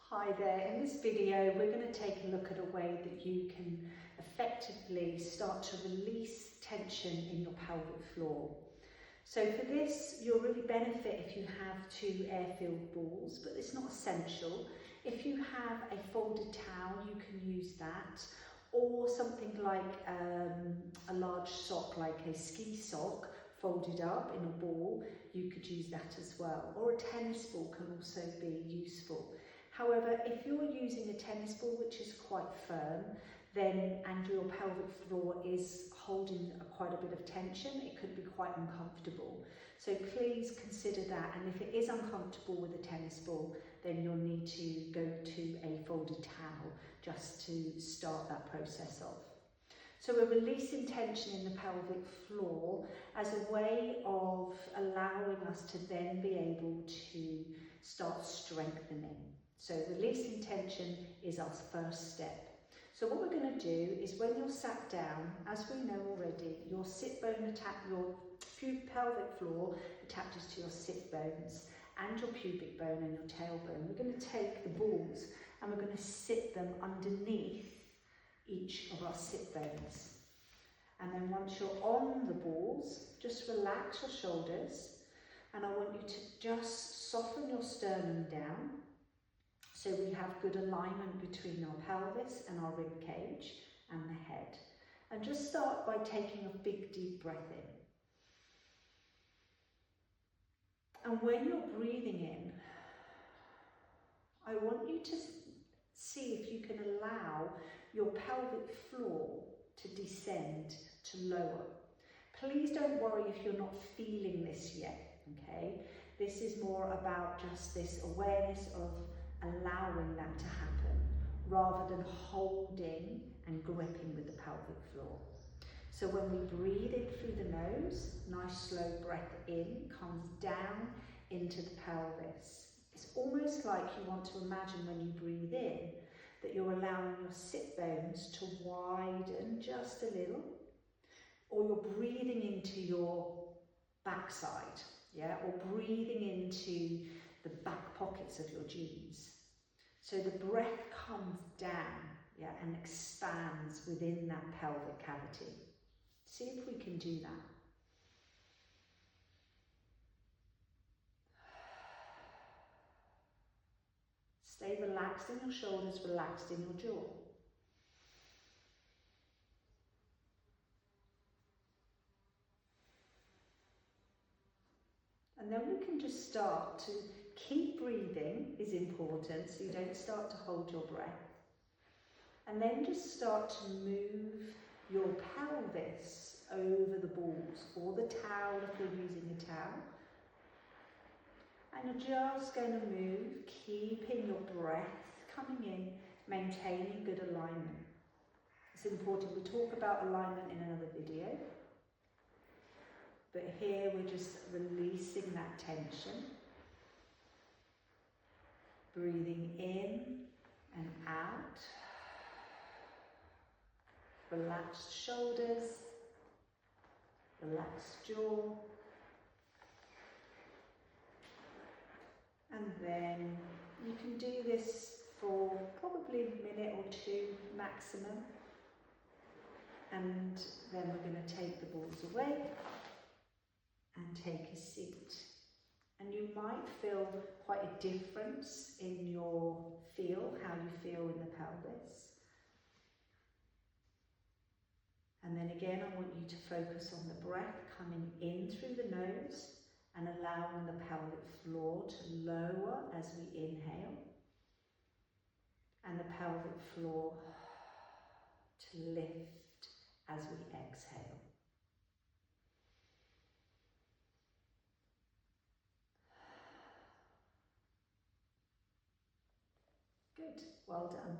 Hi there, in this video we're going to take a look at a way that you can effectively start to release tension in your pelvic floor. So for this you'll really benefit if you have two air-filled balls, but it's not essential. If you have a folded towel you can use that, or something like a large sock like a ski sock folded up in a ball, you could use that as well, or a tennis ball can also be useful. However, if you're using a tennis ball which is quite firm, then and your pelvic floor is holding quite a bit of tension, it could be quite uncomfortable. So please consider that, and if it is uncomfortable with a tennis ball, then you'll need to go to a folded towel just to start that process off. So we're releasing tension in the pelvic floor as a way of allowing us to then be able to start strengthening. So releasing tension is our first step. So what we're going to do is when you're sat down, as we know already, your sit bone your pelvic floor attaches to your sit bones and your pubic bone and your tailbone. We're going to take the balls and we're going to sit them underneath each of our sit bones. And then once you're on the balls, just relax your shoulders, and I want you to just soften your sternum down so we have good alignment between our pelvis and our rib cage and the head. And just start by taking a big deep breath in. And when you're breathing in, I want you to see if you can allow your pelvic floor to descend, to lower. Please don't worry if you're not feeling this yet, okay? This is more about just this awareness of allowing that to happen rather than holding and gripping with the pelvic floor. So when we breathe in through the nose, nice slow breath in, comes down into the pelvis. It's almost like you want to imagine when you breathe in that you're allowing your sit bones to widen just a little, or you're breathing into your backside, yeah, or breathing into the back pockets of your jeans. So the breath comes down, yeah, and expands within that pelvic cavity. See if we can do that. Stay relaxed in your shoulders, relaxed in your jaw. And then we can just start to keep breathing is important, so you don't start to hold your breath. And then just start to move your pelvis over the balls, or the towel if you're using a towel. And you're just going to move, keeping your breath coming in, maintaining good alignment. It's important. We talk about alignment in another video. But here we're just releasing that tension. Breathing in and out. Relaxed shoulders. Relaxed jaw. And then you can do this for probably a minute or two maximum. And then we're going to take the balls away and take a seat. And you might feel quite a difference in your feel, how you feel in the pelvis. And then again, I want you to focus on the breath coming in through the nose and allowing the pelvic floor to lower as we inhale, and the pelvic floor to lift as we exhale. Good, well done.